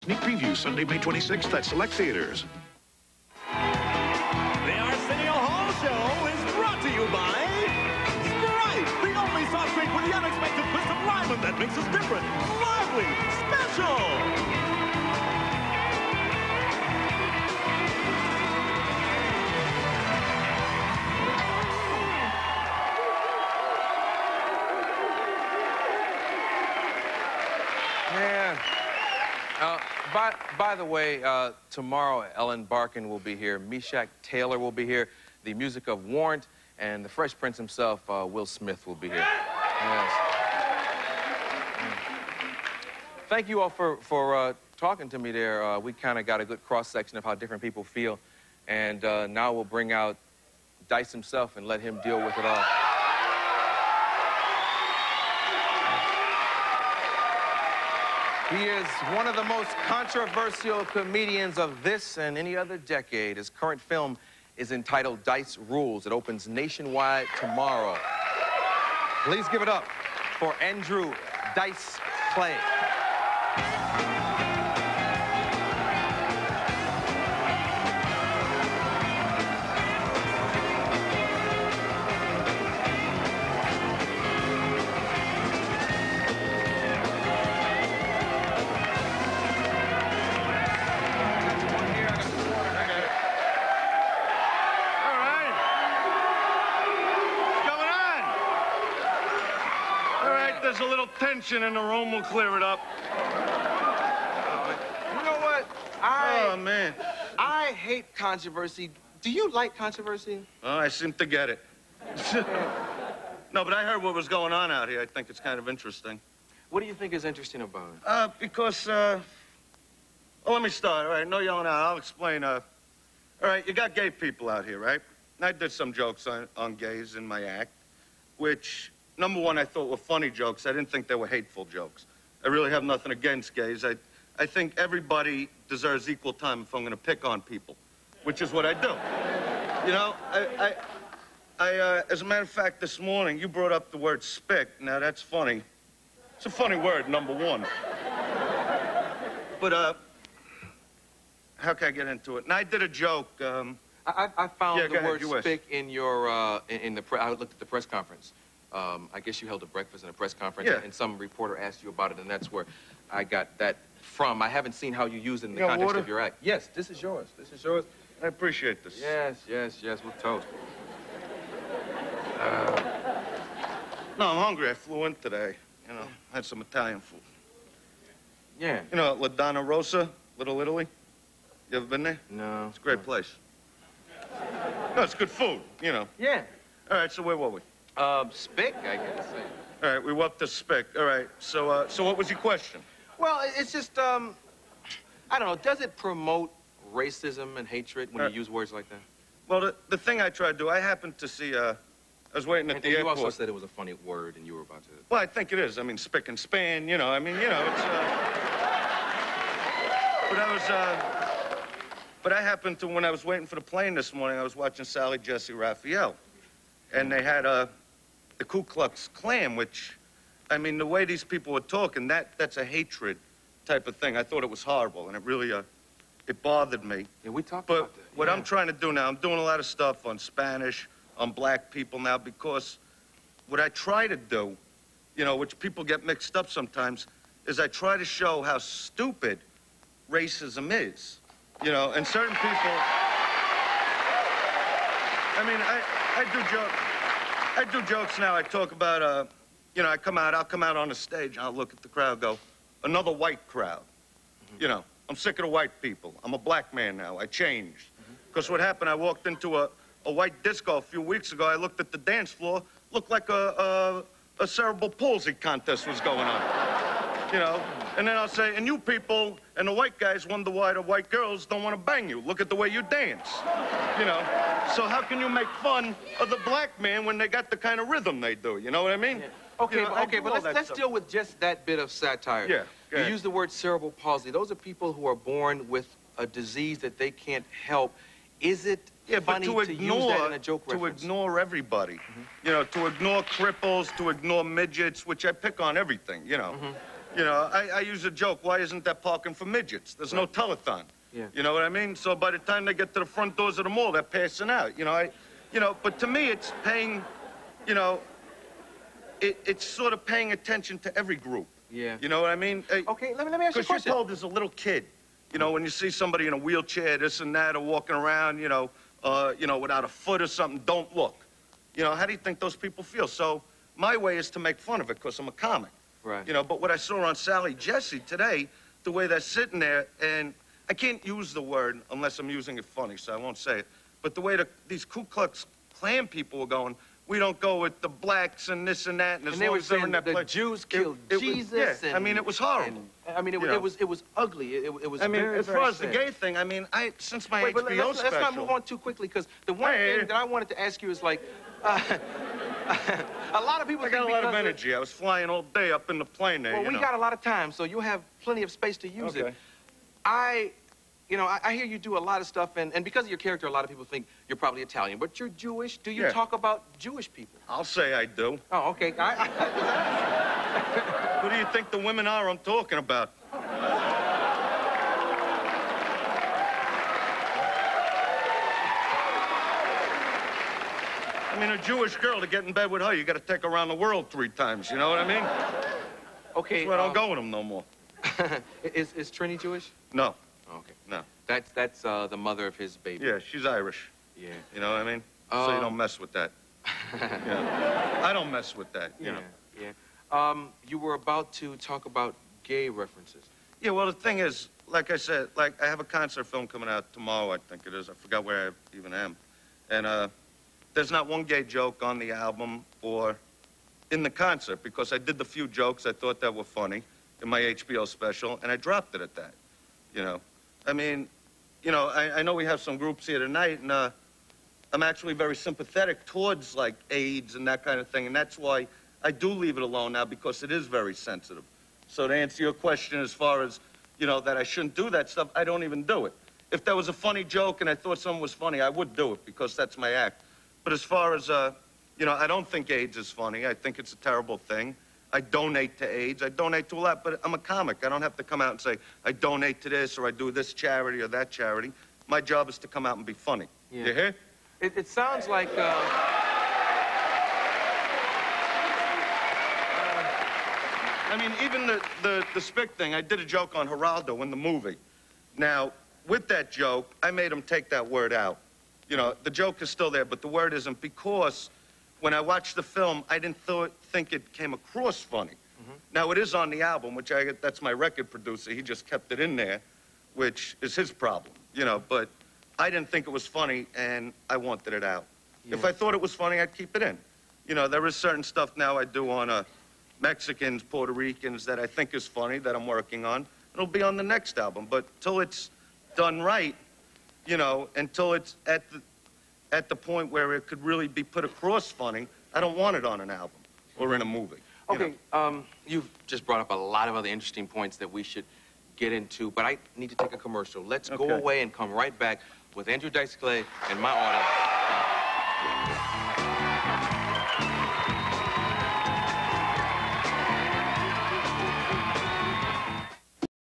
Sneak preview Sunday, May 26th at select theaters. The Arsenio Hall Show is brought to you by Sprite, the only soft drink with the unexpected twist of lime that makes us different, lively, special. Yeah. By the way, tomorrow Ellen Barkin will be here, Meshack Taylor will be here, the music of Warrant, and the Fresh Prince himself, Will Smith, will be here. Yes. Thank you all for talking to me there. We kind of got a good cross-section of how different people feel, and now we'll bring out Dice himself and let him deal with it all. He is one of the most controversial comedians of this and any other decade. His current film is entitled Dice Rules. It opens nationwide tomorrow. Please give it up for Andrew Dice Clay. There's a little tension in the room. We'll clear it up. You know what? Oh, man. I hate controversy. Do you like controversy? Oh, I seem to get it. No, but I heard what was going on out here. I think it's kind of interesting. What do you think is interesting about it? Because, well, let me start. All right, no yelling out. I'll explain. All right, you got gay people out here, right? And I did some jokes on gays in my act, which... Number one, I thought were funny jokes. I didn't think they were hateful jokes. I really have nothing against gays. I think everybody deserves equal time if I'm going to pick on people, which is what I do. You know, as a matter of fact, this morning, you brought up the word spick. Now, that's funny. It's a funny word, number one. But, how can I get into it? And I did a joke. I found the word wish. spick in your, I looked at the press conference. I guess you held a breakfast and a press conference, yeah. And some reporter asked you about it, and that's where I got that from. I haven't seen how you use it in the context of your act. Yes, this is yours. This is yours. I appreciate this. Yes, yes, yes, we'll toast. No, I'm hungry. I flew in today. You know, had some Italian food. Yeah. You know, La Donna Rosa, Little Italy? You ever been there? No. It's a great place. No, it's good food, you know. Yeah. All right, so where were we? Spick, I guess. All right, we were up to Spick. All right, so what was your question? Well, it's just, I don't know, does it promote racism and hatred when you use words like that? Well, the thing I tried to do, I happened to see, I was waiting at the airport. You also said it was a funny word and you were about to... Well, I think it is. I mean, spick and span, you know, I mean, you know, it's, But I happened to, when I was waiting for the plane this morning, I was watching Sally Jesse Raphael. And they had, the Ku Klux Klan, which, I mean, the way these people were talking, that's a hatred type of thing. I thought it was horrible, and it really, it bothered me. Yeah, we talked about that. But what I'm trying to do now, I'm doing a lot of stuff on Spanish, on black people now, because what I try to do, you know, which people get mixed up sometimes, is I try to show how stupid racism is. You know, and certain people... I mean, I do jokes now. I talk about, you know, I'll come out on the stage, and I'll look at the crowd, go, another white crowd. You know, I'm sick of the white people. I'm a black man now. I changed. Because what happened, I walked into a white disco a few weeks ago. I looked at the dance floor, looked like a cerebral palsy contest was going on. You know, and then I'll say, and you people and the white guys wonder why the white girls don't want to bang you. Look at the way you dance. You know, so how can you make fun of the black man when they got the kind of rhythm they do? You know what I mean? Yeah. Okay, you know, but let's deal with just that bit of satire. Yeah. You use the word cerebral palsy. Those are people who are born with a disease that they can't help. Is it funny to use that in a joke reference? To ignore everybody. You know, to ignore cripples, to ignore midgets, which I pick on everything, you know. You know, I use a joke. Why isn't that parking for midgets? There's no telethon. Yeah. You know what I mean? So by the time they get to the front doors of the mall, they're passing out. You know, but to me, it's paying, you know, it's sort of paying attention to every group. Yeah. You know what I mean? Okay, let me ask you a Because question. you're told as a little kid, you know, when you see somebody in a wheelchair, this and that, or walking around, you know, without a foot or something, don't look. You know, how do you think those people feel? So my way is to make fun of it because I'm a comic. Right. You know, but what I saw on Sally Jesse today, the way they're sitting there, and I can't use the word unless I'm using it funny, so I won't say it. But the way these Ku Klux Klan people were going, we don't go with the blacks and this and that, and they were saying that the Jews killed Jesus. Yeah, I mean, it was horrible. I mean, it was ugly. It was. I mean, very, as very far as sad. the gay thing, I mean, since my Wait, but HBO special. let's not move on too quickly, because the one thing that I wanted to ask you is like, a lot of people. I got a lot of energy. I was flying all day up in the plane there. Well, we got a lot of time, so you'll have plenty of space to use it. I hear you do a lot of stuff, and because of your character, a lot of people think you're probably Italian, but you're Jewish. Do you talk about Jewish people? I'll say I do. Oh, okay. Who do you think the women are I'm talking about? I mean, a Jewish girl, to get in bed with her, you got to take her around the world 3 times, you know what I mean? Okay. That's why I don't go with them no more. Is Trini Jewish? No. Okay. No. That's the mother of his baby. Yeah, she's Irish. Yeah. You know what I mean? So you don't mess with that. Yeah. I don't mess with that, you know. Yeah. You were about to talk about gay references. Yeah, well, the thing is, like I said, like, I have a concert film coming out tomorrow, I think it is. I forgot where I even am. And there's not one gay joke on the album or in the concert, because I did the few jokes I thought that were funny in my HBO special, and I dropped it at that, you know. I mean, you know, I know we have some groups here tonight, and I'm actually very sympathetic towards, like, AIDS and that kind of thing, and that's why I do leave it alone now, because it is very sensitive. So to answer your question as far as, you know, that I shouldn't do that stuff, I don't even do it. If there was a funny joke and I thought something was funny, I would do it, because that's my act. But as far as, you know, I don't think AIDS is funny. I think it's a terrible thing. I donate to AIDS. I donate to a lot, but I'm a comic. I don't have to come out and say, I donate to this, or I do this charity or that charity. My job is to come out and be funny. Yeah. You hear? It sounds like... I mean, even the Spick thing, I did a joke on Geraldo in the movie. Now, with that joke, I made him take that word out. You know, the joke is still there, but the word isn't, because when I watched the film, I didn't think it came across funny. Now, it is on the album, which that's my record producer. He just kept it in there, which is his problem, you know, but I didn't think it was funny, and I wanted it out. Yeah. If I thought it was funny, I'd keep it in. You know, there is certain stuff now I do on Mexicans, Puerto Ricans that I think is funny, that I'm working on. It'll be on the next album, but till it's done right, you know, until it's at the point where it could really be put across funny, I don't want it on an album or in a movie. Okay, you've just brought up a lot of other interesting points that we should get into, but I need to take a commercial. Let's go away and come right back with Andrew Dice Clay and my audience.